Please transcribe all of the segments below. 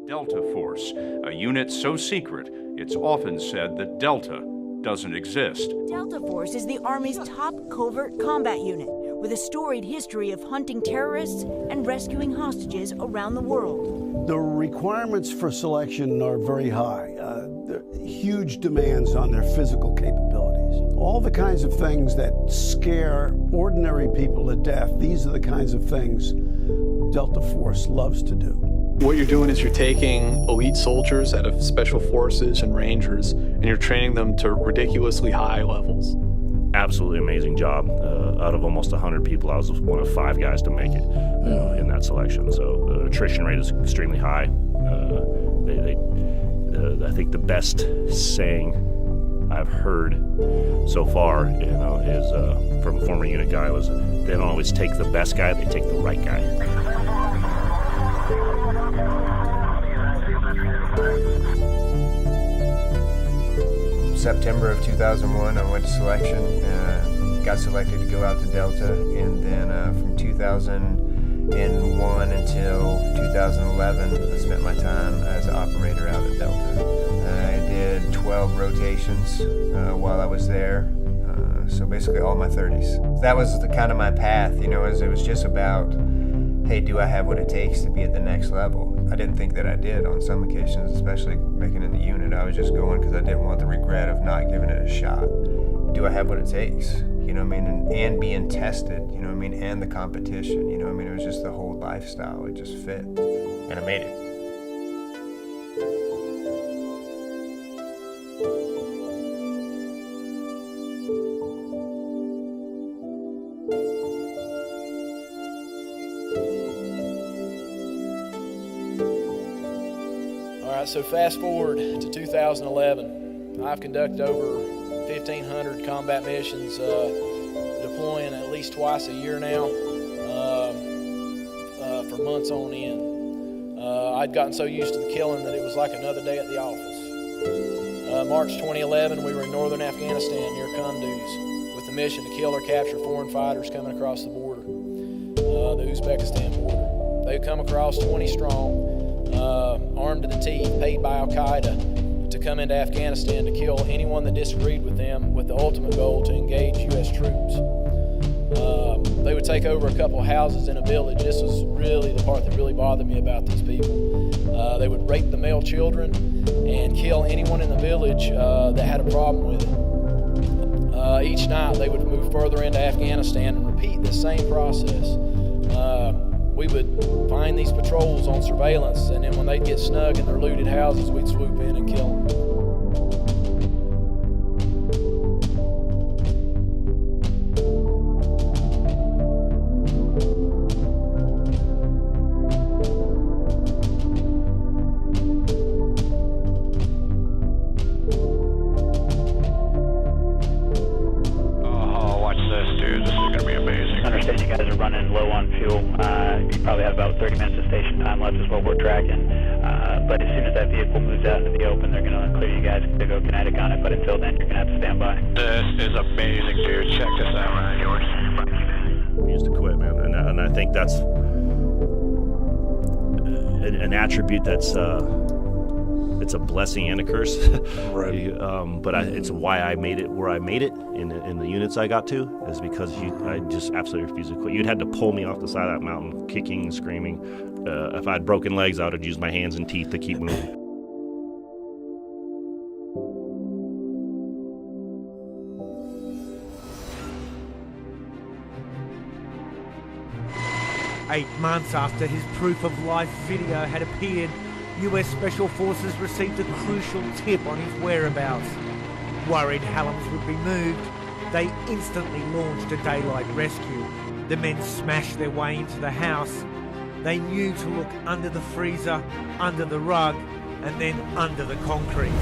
Delta Force, a unit so secret it's often said that Delta doesn't exist. Delta Force is the Army's top covert combat unit, with a storied history of hunting terrorists and rescuing hostages around the world. The requirements for selection are very high. There are huge demands on their physical capabilities. All the kinds of things that scare ordinary people to death, these are the kinds of things Delta Force loves to do. What you're doing is you're taking elite soldiers out of special forces and rangers, and you're training them to ridiculously high levels. Absolutely amazing job. Out of almost 100 people, I was one of 5 guys to make it in that selection. So the attrition rate is extremely high. I think the best saying I've heard so far, is from a former unit guy was, they don't always take the best guy, they take the right guy. September of 2001, I went to selection, got selected to go out to Delta, and then from 2001 until 2011, I spent my time as an operator out at Delta. I did 12 rotations while I was there, so basically all my 30s. That was the kind of my path, it was just about, hey, do I have what it takes to be at the next level? I didn't think that I did on some occasions, especially making it in the unit. I was just going because I didn't want the regret of not giving it a shot. Do I have what it takes? And being tested, and the competition, it was just the whole lifestyle. It just fit, and I made it. So fast forward to 2011, I've conducted over 1,500 combat missions, deploying at least twice a year now, for months on end. I'd gotten so used to the killing that it was like another day at the office. March 2011, we were in northern Afghanistan near Kunduz with the mission to kill or capture foreign fighters coming across the border, the Uzbekistan border. They come across 20 strong, armed to the teeth, paid by Al-Qaeda to come into Afghanistan to kill anyone that disagreed with them, with the ultimate goal to engage U.S. troops. They would take over a couple houses in a village. This was really the part that really bothered me about these people. They would rape the male children and kill anyone in the village that had a problem with it. Each night they would move further into Afghanistan and repeat the same process. We would find these patrols on surveillance, and then when they'd get snug in their looted houses, we'd swoop in and kill them. 30 minutes of station time left is what we're tracking. But as soon as that vehicle moves out into the open, they're going to clear you guys to go kinetic on it. But until then, you're going to have to stand by. This is amazing, dude. Check this out, Ryan. Yours. Used to quit, man. And I think that's an attribute that's it's a blessing and a curse. Right. But it's why I made it where I made it in the units I got to, is because I just absolutely refused to quit. You'd had to pull me off the side of that mountain, kicking and screaming. If I had broken legs, I would have used my hands and teeth to keep moving. Eight months after his proof of life video had appeared, US Special Forces received a crucial tip on his whereabouts. Worried Hallam's would be moved, they instantly launched a daylight rescue. The men smashed their way into the house. They knew to look under the freezer, under the rug, and then under the concrete.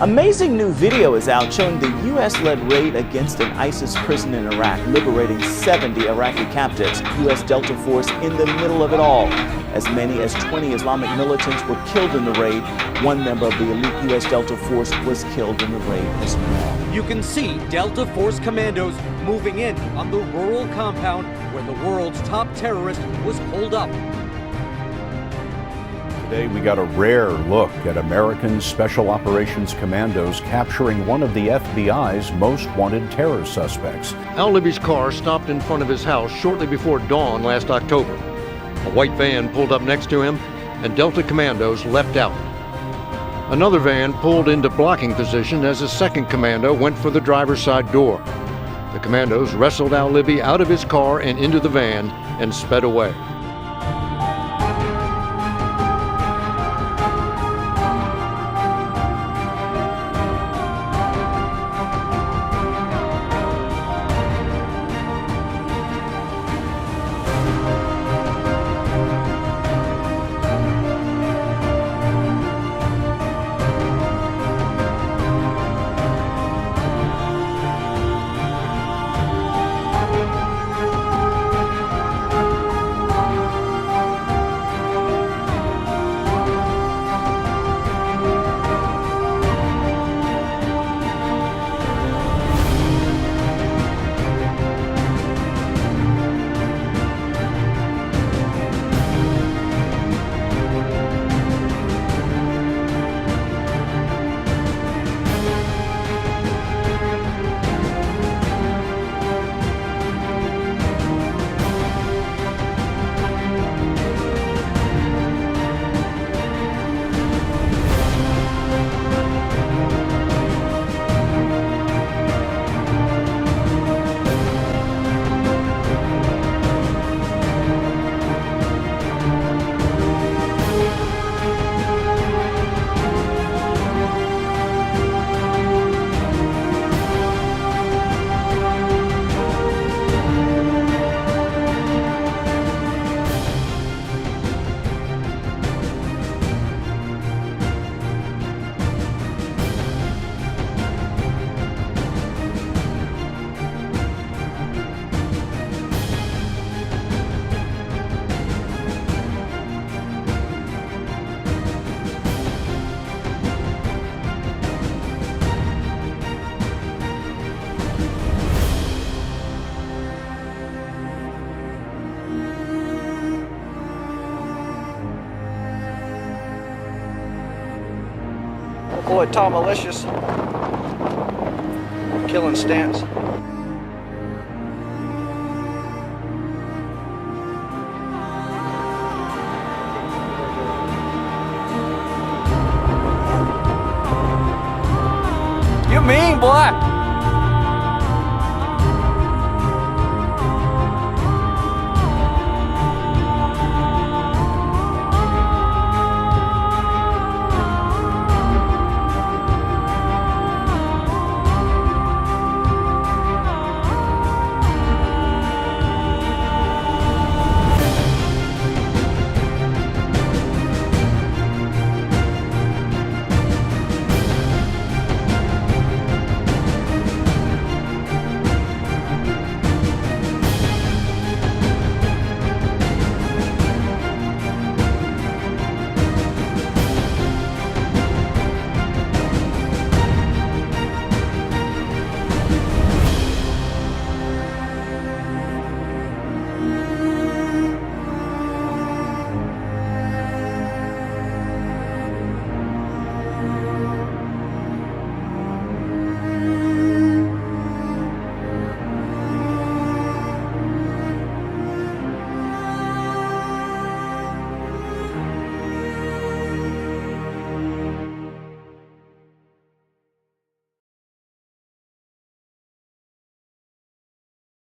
Amazing new video is out showing the U.S.-led raid against an ISIS prison in Iraq, liberating 70 Iraqi captives. U.S. Delta Force in the middle of it all. As many as 20 Islamic militants were killed in the raid. One member of the elite U.S. Delta Force was killed in the raid as well. You can see Delta Force commandos moving in on the rural compound where the world's top terrorist was holed up. Today we got a rare look at American Special Operations Commandos capturing one of the FBI's most wanted terror suspects. Al-Libi's car stopped in front of his house shortly before dawn last October. A white van pulled up next to him, and Delta commandos leapt out. Another van pulled into blocking position as a second commando went for the driver's side door. The commandos wrestled Al-Libi out of his car and into the van and sped away. Boy, Tom Malicious, killing Stance. You mean, boy?